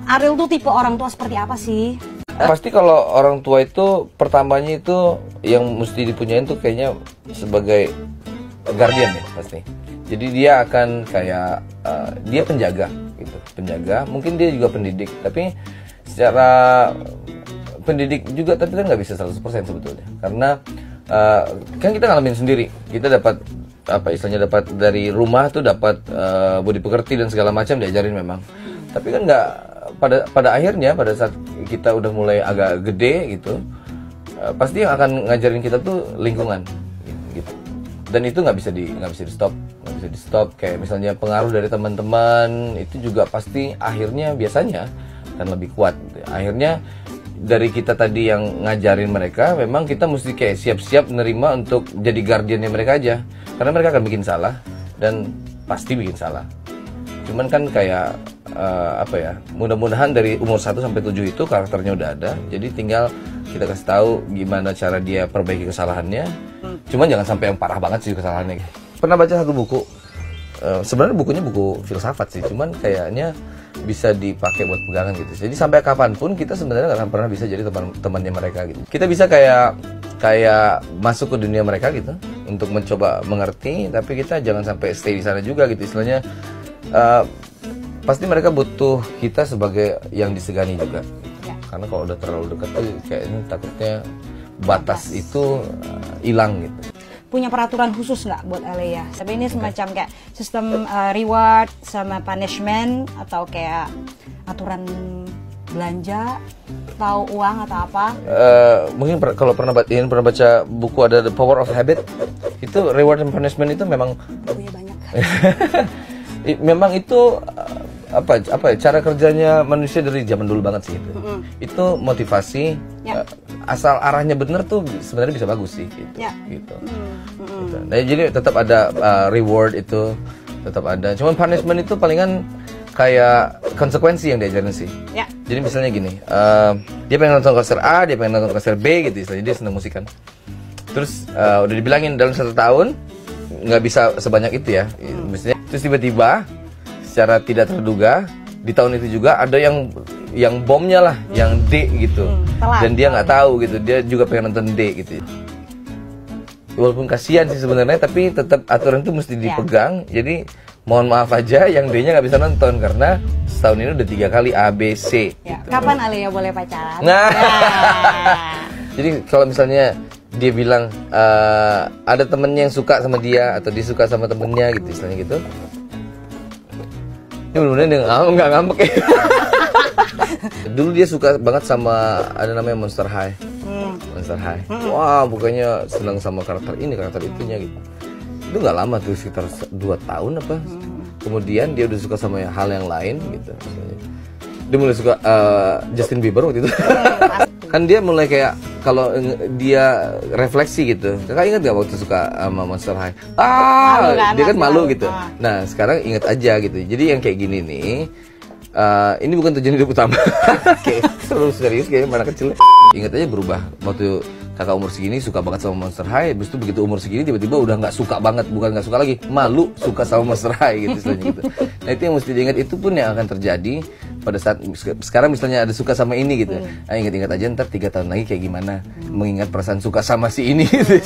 Ariel tuh tipe orang tua seperti apa sih? Pasti kalau orang tua itu pertamanya itu yang mesti dipunyain tuh kayaknya sebagai guardian ya pasti. Jadi dia akan kayak dia penjaga gitu, penjaga. Mungkin dia juga pendidik, tapi secara pendidik juga tapi kan nggak bisa 100% sebetulnya. Karena kan kita ngalamin sendiri, kita dapat apa istilahnya dapat dari rumah tuh dapat budi pekerti dan segala macam diajarin memang. Tapi kan nggak pada akhirnya pada saat kita udah mulai agak gede gitu, pasti yang akan ngajarin kita tuh lingkungan gitu. Dan itu nggak bisa di stop kayak misalnya pengaruh dari teman-teman itu juga pasti akhirnya biasanya kan lebih kuat gitu. Akhirnya dari kita tadi yang ngajarin mereka, memang kita mesti kayak siap-siap menerima untuk jadi guardiannya mereka aja, karena mereka akan bikin salah dan pasti bikin salah. Cuman kan kayak apa ya, mudah-mudahan dari umur 1 sampai 7 itu karakternya udah ada, jadi tinggal kita kasih tahu gimana cara dia perbaiki kesalahannya. Cuman jangan sampai yang parah banget sih kesalahannya. Pernah baca satu buku, sebenarnya bukunya buku filsafat sih, cuman kayaknya bisa dipakai buat pegangan gitu. Jadi sampai kapanpun kita sebenarnya nggak akan pernah bisa jadi teman-temannya mereka gitu. Kita bisa kayak masuk ke dunia mereka gitu untuk mencoba mengerti, tapi kita jangan sampai stay di sana juga gitu. Istilahnya pasti mereka butuh kita sebagai yang disegani juga. Karena kalau udah terlalu dekat tuh kayaknya takutnya batas itu hilang gitu. Punya peraturan khusus nggak buat Alea? Tapi ini semacam kayak sistem reward sama punishment atau kayak aturan belanja atau uang atau apa? Mungkin kalau pernah baca buku ada The Power of Habit, itu reward and punishment itu memang Bukunya banyak. memang itu apa ya, cara kerjanya manusia dari zaman dulu banget sih itu. Itu motivasi asal arahnya bener tuh sebenarnya bisa bagus sih gitu. Gitu. Nah, jadi tetap ada reward itu tetap ada. Cuman punishment itu palingan kayak konsekuensi yang diajarin sih. Jadi misalnya gini, dia pengen nonton konser A, dia pengen nonton konser B gitu, istilahnya dia seneng musik kan. Terus udah dibilangin dalam 1 tahun nggak bisa sebanyak itu ya, misalnya. Terus tiba-tiba secara tidak terduga di tahun itu juga ada yang bomnya lah, yang D gitu, dan dia nggak tahu gitu, dia juga pengen nonton D gitu. Walaupun kasihan sih sebenarnya, tapi tetap aturan itu mesti dipegang. Jadi mohon maaf aja yang D-nya nggak bisa nonton karena setahun ini udah 3 kali A, B, C. Gitu. Kapan Alea boleh pacaran? Nah, jadi kalau misalnya dia bilang ada temennya yang suka sama dia atau dia suka sama temennya gitu, istilahnya gitu. Ini bener-bener dia nggak ngambek ya. Dulu dia suka banget sama ada namanya Monster High. Monster High. Wah, bukannya senang sama karakter ini, karakter itunya gitu. Itu nggak lama tuh, sekitar 2 tahun apa. Kemudian dia udah suka sama hal yang lain gitu. Dia mulai suka Justin Bieber waktu itu. Kan dia mulai kayak kalau dia refleksi gitu. Kakak ingat gak waktu suka sama Monster High? Dia kan malu gitu. Nah, sekarang ingat aja gitu. Jadi yang kayak gini nih, ini bukan tujuan hidup utama. Terus serius kayak mana kecil. Ingat aja berubah. Waktu kakak umur segini suka banget sama Monster High, habis itu begitu umur segini tiba-tiba udah nggak suka banget, bukan nggak suka lagi, malu suka sama Monster High gitu istilahnya gitu. Nah, itu yang mesti diingat, itu pun yang akan terjadi pada saat sekarang misalnya ada suka sama ini gitu. Ingat-ingat aja ntar 3 tahun lagi kayak gimana mengingat perasaan suka sama si ini gitu.